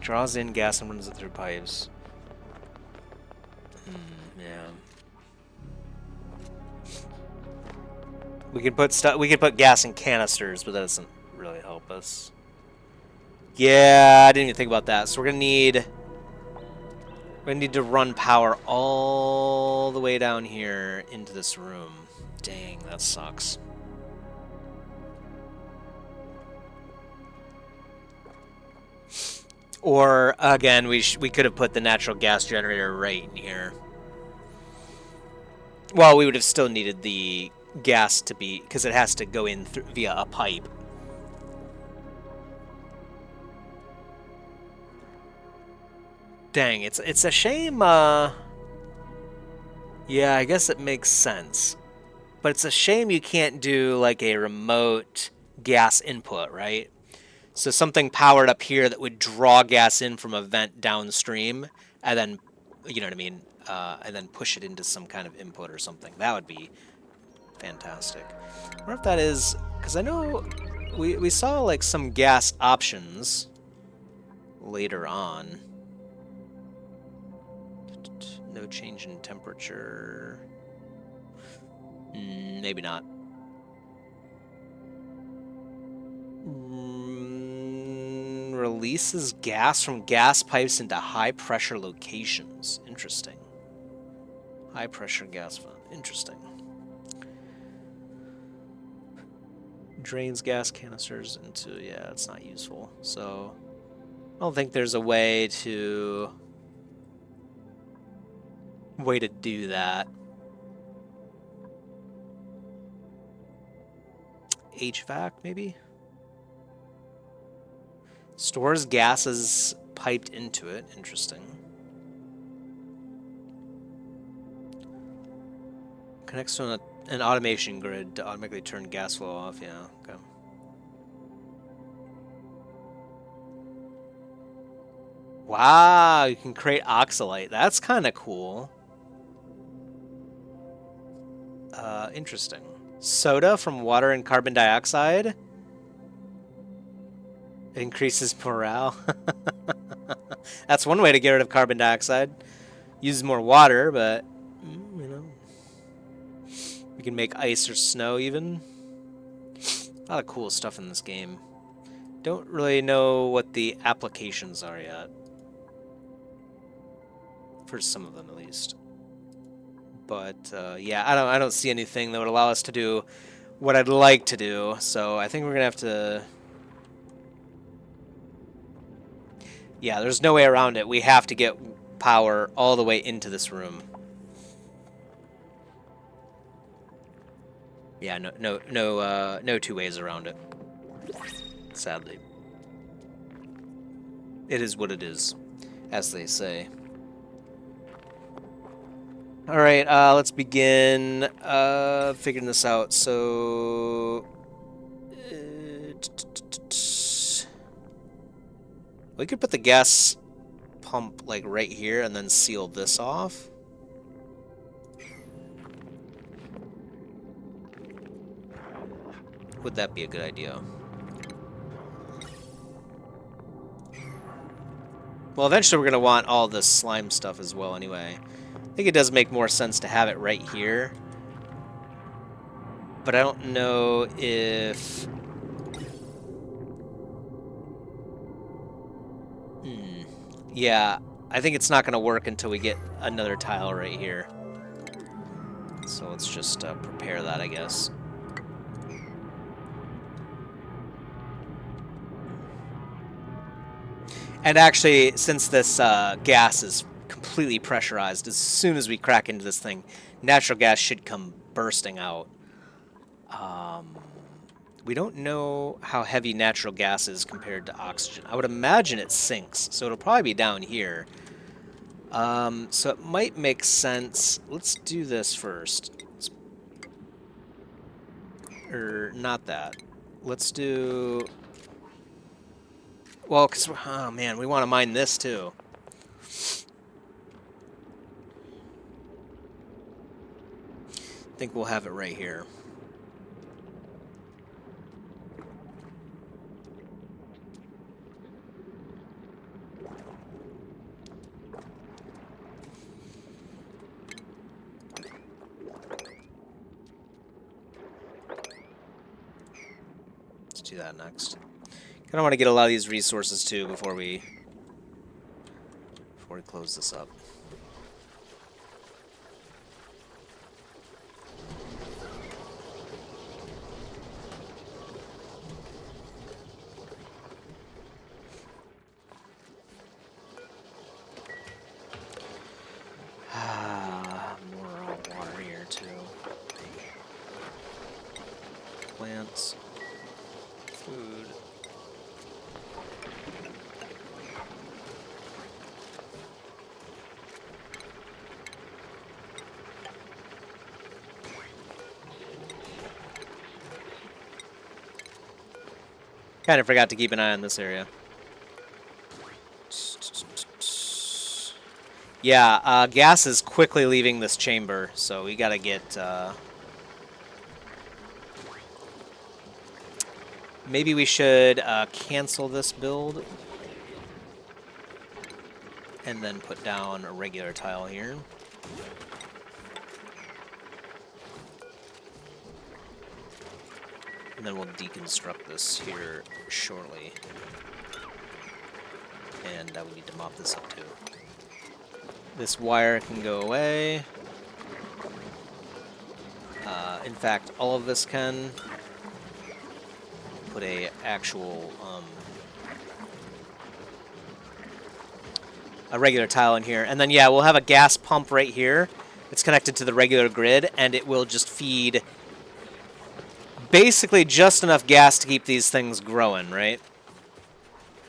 A: Draws in gas and runs it through pipes. Yeah. We could put gas in canisters, but that doesn't really help us. Yeah, I didn't even think about that. So we're gonna need to run power all the way down here into this room. Dang, that sucks. Or again, we could have put the natural gas generator right in here. Well, we would have still needed the gas to be, because it has to go in via a pipe. Dang, it's a shame. Yeah, I guess it makes sense, but it's a shame you can't do like a remote gas input, right? So something powered up here that would draw gas in from a vent downstream, and then, you know what I mean, and then push it into some kind of input or something. That would be fantastic. I wonder if that is, because I know we saw like some gas options later on. No change in temperature. Maybe not. Releases gas from gas pipes into high pressure locations. Interesting. High pressure gas vent. Interesting. Drains gas canisters into, yeah, it's not useful. So I don't think there's a way to do that. HVAC maybe? Stores gases piped into it. Interesting. Connects to an automation grid to automatically turn gas flow off. Yeah, okay. Wow, you can create oxalate. That's kind of cool. Interesting. Soda from water and carbon dioxide increases morale. That's one way to get rid of carbon dioxide. Uses more water, but you know, we can make ice or snow even. A lot of cool stuff in this game. Don't really know what the applications are yet. For some of them, at least. But yeah, I don't see anything that would allow us to do what I'd like to do. So I think we're gonna have to. Yeah, there's no way around it. We have to get power all the way into this room. Yeah, no two ways around it. Sadly, it is what it is, as they say. All right, let's begin figuring this out. So we could put the gas pump like right here and then seal this off. Would that be a good idea? Well, eventually we're going to want all this slime stuff as well anyway. I think it does make more sense to have it right here. But I don't know if... Yeah, I think it's not going to work until we get another tile right here. So let's just prepare that, I guess. And actually, since this gas is completely pressurized, as soon as we crack into this thing, natural gas should come bursting out. We don't know how heavy natural gas is compared to oxygen. I would imagine it sinks, so it'll probably be down here. So it might make sense. Let's do this first. Or not that. Let's do... Well, because, oh man, we want to mine this too. I think we'll have it right here. Let's do that next. Kind of want to get a lot of these resources too before we close this up. More water here too. Kind of forgot to keep an eye on this area. Yeah, gas is quickly leaving this chamber, so we gotta get... maybe we should cancel this build and then put down a regular tile here. And then we'll deconstruct this here shortly. And we need to mop this up too. This wire can go away. In fact, all of this can. Put a actual a regular tile in here, and then yeah, we'll have a gas pump right here. It's connected to the regular grid, and it will just feed basically just enough gas to keep these things growing, right?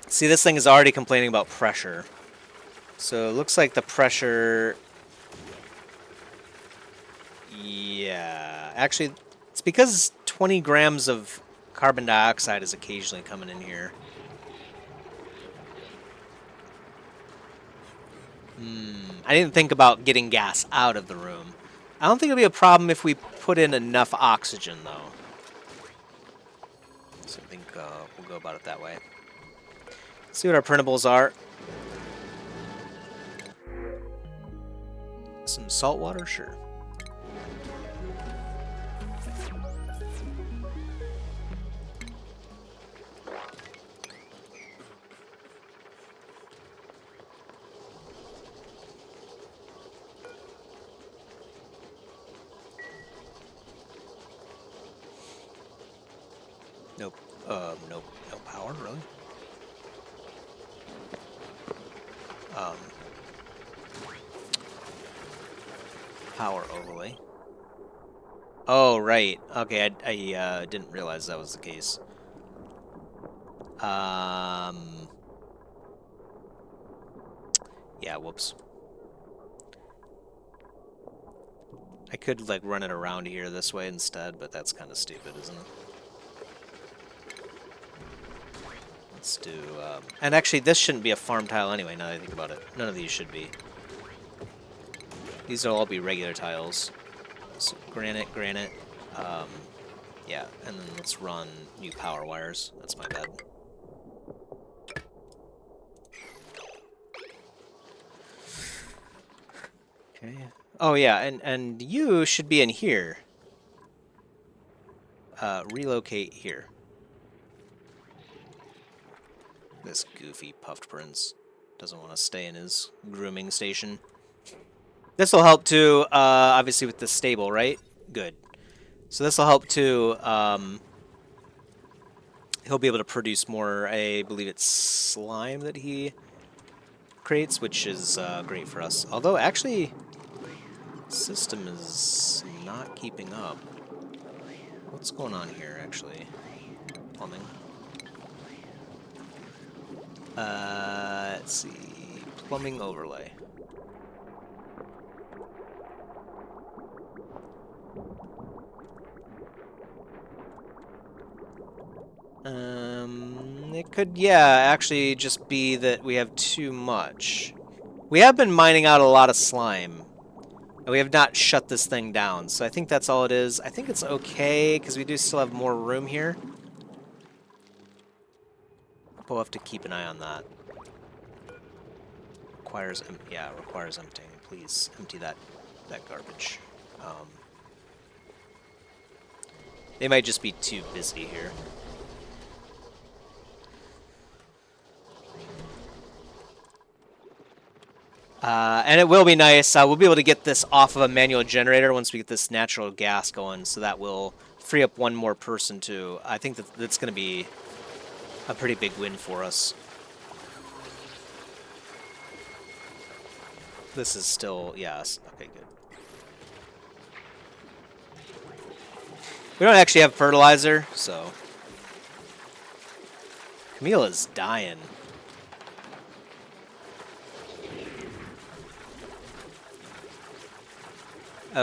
A: See, this thing is already complaining about pressure. So it looks like the pressure... Yeah, actually, it's because 20 grams of carbon dioxide is occasionally coming in here. I didn't think about getting gas out of the room. I don't think it'll be a problem if we put in enough oxygen, though. So I think we'll go about it that way. See what our printables are. Some salt water, sure. Nope. Nope. No power, really? Power overlay. Oh, right. Okay, I didn't realize that was the case. Yeah, whoops. I could, like, run it around here this way instead, but that's kind of stupid, isn't it? Let's do, and actually, this shouldn't be a farm tile anyway, now that I think about it. None of these should be. These will all be regular tiles. So granite, granite. Yeah, and then let's run new power wires. That's my bad. Okay. Oh yeah, and you should be in here. Relocate here. This goofy puffed prince doesn't want to stay in his grooming station. This will help too, obviously with the stable, right? Good. So this will help too, he'll be able to produce more, I believe it's slime that he creates, which is great for us. Although, actually, the system is not keeping up. What's going on here, actually? Plumbing. Let's see. Plumbing overlay. It could, yeah, actually just be that we have too much. We have been mining out a lot of slime, and we have not shut this thing down, so I think that's all it is. I think it's okay, because we do still have more room here. We'll have to keep an eye on that. Requires, yeah, requires emptying. Please empty that garbage. They might just be too busy here. And it will be nice. We'll be able to get this off of a manual generator once we get this natural gas going, so that will free up one more person too. I think that's going to be a pretty big win for us. This is still, yes. Okay, good. We don't actually have fertilizer, so Camila's dying.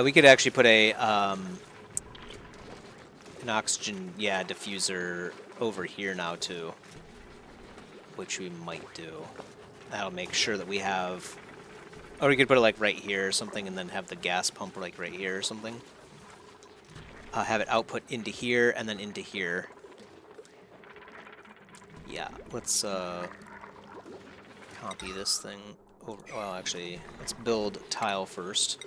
A: We could actually put a an oxygen, yeah, diffuser over here now too, which we might do. That'll make sure that we have... Or we could put it like right here or something and then have the gas pump like right here or something. Have it output into here and then into here. Yeah, let's copy this thing over. Well, actually, let's build tile first.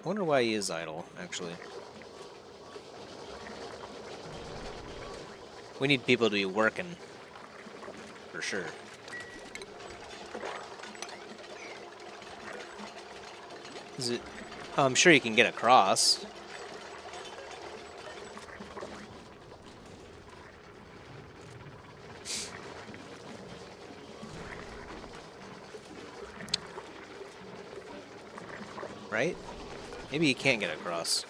A: I wonder why he is idle, actually. We need people to be working, for sure. Is it? Oh, I'm sure you can get across. Right? Maybe he can't get across.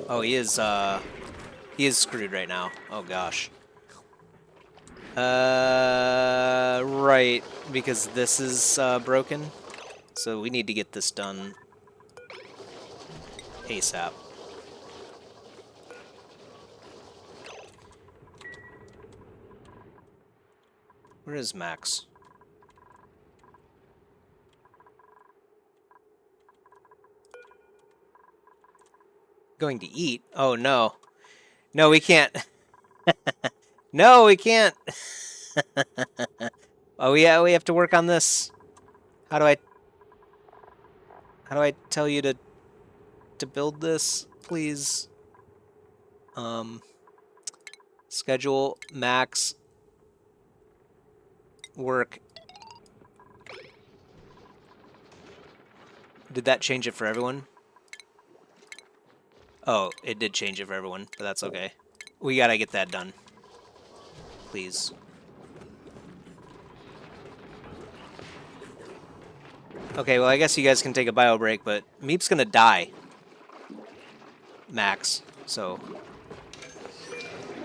A: Oh, he is screwed right now. Oh gosh. Right, because this is broken. So we need to get this done ASAP. Where is Max? Going to eat? Oh no. No, we can't. No, we can't. Oh yeah, we have to work on this. How do I tell you to build this, please? Schedule Max work. Did that change it for everyone? Oh, it did change it for everyone, but that's okay. We gotta get that done. Please. Okay, well, I guess you guys can take a bio break, but Meep's gonna die. Max, so...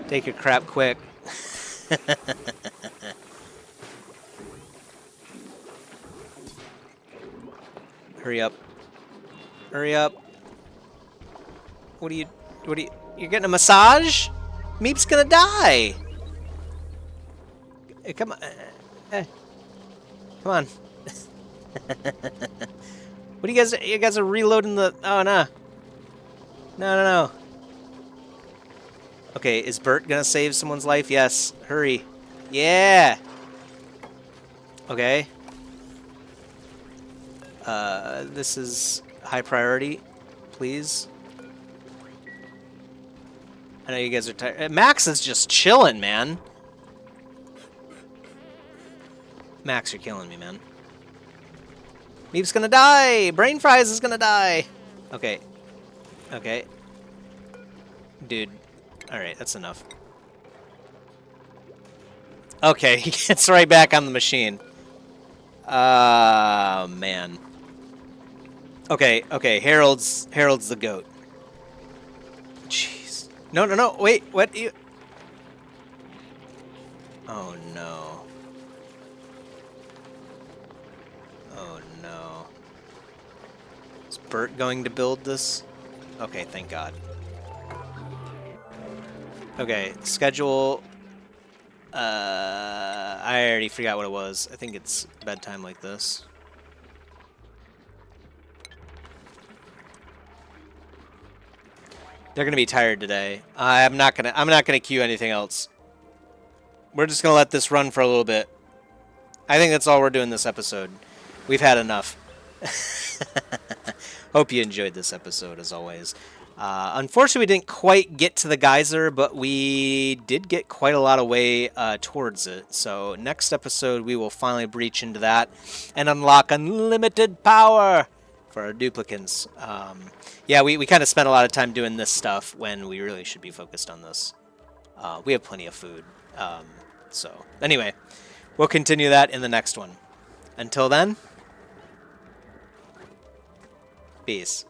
A: Take your crap quick. Hurry up. Hurry up. What are you... You're getting a massage? Meep's gonna die! Hey, come on. Come on. What do you guys are reloading the... Oh, no. No. Okay, is Bert gonna save someone's life? Yes. Hurry. Yeah! Okay. This is high priority. Please. I know you guys are tired. Max is just chilling, man. Max, you're killing me, man. Meep's gonna die! Brain Fries is gonna die! Okay. Okay. Dude. Alright, that's enough. Okay, he gets right back on the machine. Man. Okay, Harold's the goat. Jeez. No, wait, what? Oh, no. Oh, no. Is Bert going to build this? Okay, thank God. Okay, schedule... I already forgot what it was. I think it's bedtime like this. They're gonna be tired today. I'm not gonna queue anything else. We're just gonna let this run for a little bit. I think that's all we're doing this episode. We've had enough. Hope you enjoyed this episode, as always. Unfortunately, we didn't quite get to the geyser, but we did get quite a lot of way towards it. So next episode, we will finally breach into that and unlock unlimited power for our duplicants. Yeah, we kind of spent a lot of time doing this stuff when we really should be focused on this. We have plenty of food. So anyway, we'll continue that in the next one. Until then, peace.